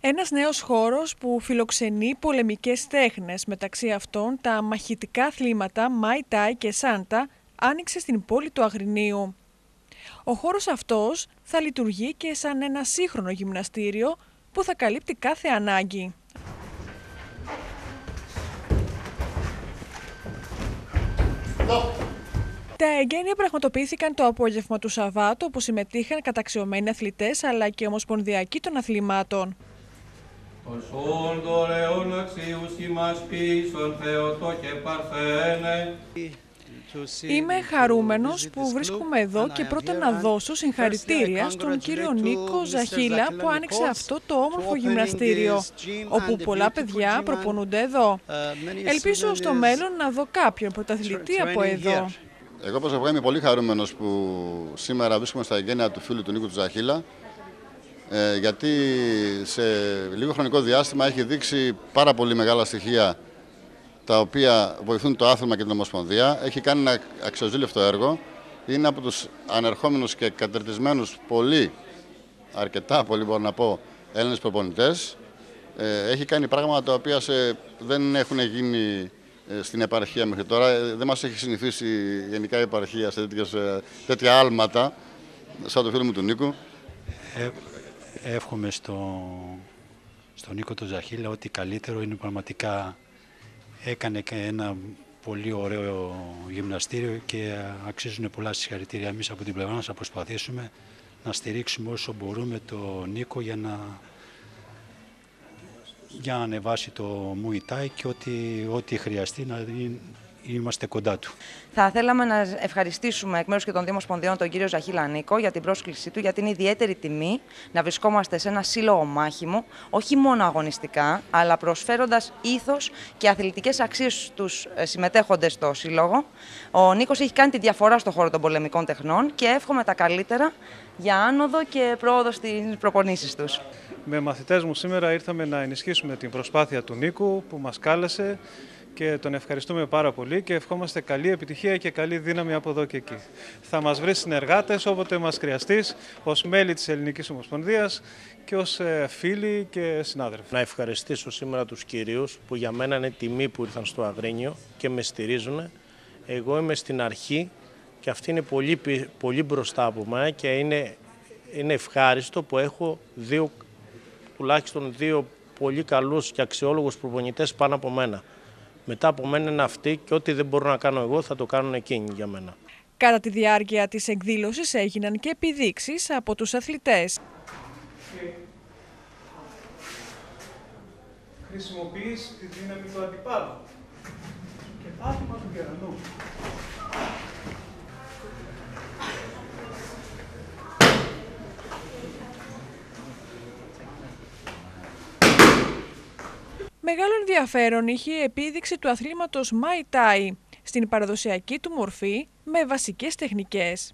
Ένας νέος χώρος που φιλοξενεί πολεμικές τέχνες, μεταξύ αυτών τα μαχητικά αθλήματα Muay Thai και Σάντα, άνοιξε στην πόλη του Αγρινίου. Ο χώρος αυτός θα λειτουργεί και σαν ένα σύγχρονο γυμναστήριο που θα καλύπτει κάθε ανάγκη. Τα εγγένεια πραγματοποιήθηκαν το απόγευμα του Σαββάτου, όπου συμμετείχαν καταξιωμένοι αθλητές αλλά και ομοσπονδιακοί των αθλημάτων. Είμαι χαρούμενος που βρίσκομαι εδώ και πρώτα να δώσω συγχαρητήρια στον κύριο Νίκο Ζαχίλα που άνοιξε αυτό το όμορφο γυμναστήριο, όπου πολλά παιδιά προπονούνται εδώ. Ελπίζω στο μέλλον να δω κάποιον πρωταθλητή από εδώ. Εγώ προσωπικά είμαι πολύ χαρούμενος που σήμερα βρίσκομαι στα εγγένεια του φίλου του Νίκου του Ζαχίλα, γιατί σε λίγο χρονικό διάστημα έχει δείξει πάρα πολύ μεγάλα στοιχεία τα οποία βοηθούν το άθλημα και την Ομοσπονδία. Έχει κάνει ένα αξιοζήλευτο έργο. Είναι από τους ανερχόμενους και κατερτισμένους αρκετά πολύ μπορώ να πω, Έλληνες προπονητές. Έχει κάνει πράγματα τα οποία δεν έχουν γίνει στην επαρχία μέχρι τώρα. Δεν μας έχει συνηθίσει γενικά η επαρχία σε τέτοια άλματα, σαν το φίλο μου του Νίκου. Εύχομαι στον Νίκο τον Ζαχίλα ότι καλύτερο είναι πραγματικά. Έκανε και ένα πολύ ωραίο γυμναστήριο και αξίζουν πολλά συγχαρητήρια. Εμείς από την πλευρά μας θα προσπαθήσουμε να στηρίξουμε όσο μπορούμε τον Νίκο για να ανεβάσει το Muay Thai και ό,τι χρειαστεί να είμαστε κοντά του. Θα θέλαμε να ευχαριστήσουμε εκ μέρους και των Δήμων Ομοσπονδιών τον κύριο Ζαχίλα Νίκο για την πρόσκλησή του, γιατί είναι ιδιαίτερη τιμή να βρισκόμαστε σε ένα σύλλογο μάχημο, όχι μόνο αγωνιστικά, αλλά προσφέροντας ήθος και αθλητικές αξίες στους συμμετέχοντες στο σύλλογο. Ο Νίκος έχει κάνει τη διαφορά στον χώρο των πολεμικών τεχνών και εύχομαι τα καλύτερα για άνοδο και πρόοδο στις προπονήσεις τους. Με μαθητές μου σήμερα ήρθαμε να ενισχύσουμε την προσπάθεια του Νίκου που μας κάλεσε και τον ευχαριστούμε πάρα πολύ και ευχόμαστε καλή επιτυχία και καλή δύναμη από εδώ και εκεί. Θα μας βρει συνεργάτες όποτε μας χρειαστείς, ως μέλη της Ελληνικής Ομοσπονδίας και ως φίλοι και συνάδελφοι. Να ευχαριστήσω σήμερα τους κυρίους που για μένα είναι τιμή που ήρθαν στο Αγρίνιο και με στηρίζουν. Εγώ είμαι στην αρχή και αυτή είναι πολύ μπροστά από μένα και είναι ευχάριστο που έχω τουλάχιστον δύο πολύ καλούς και αξιόλογους προπονητές πάνω από μένα. Μετά από μένα είναι αυτοί και ό,τι δεν μπορώ να κάνω εγώ θα το κάνουν εκείνοι για μένα. Κατά τη διάρκεια της εκδήλωσης έγιναν και επιδείξεις από τους αθλητές. Χρησιμοποιείς τη δύναμη του αντιπάλου και πάτημα του γερανού. Μεγάλο ενδιαφέρον είχε η επίδειξη του αθλήματος Muay Thai στην παραδοσιακή του μορφή με βασικές τεχνικές.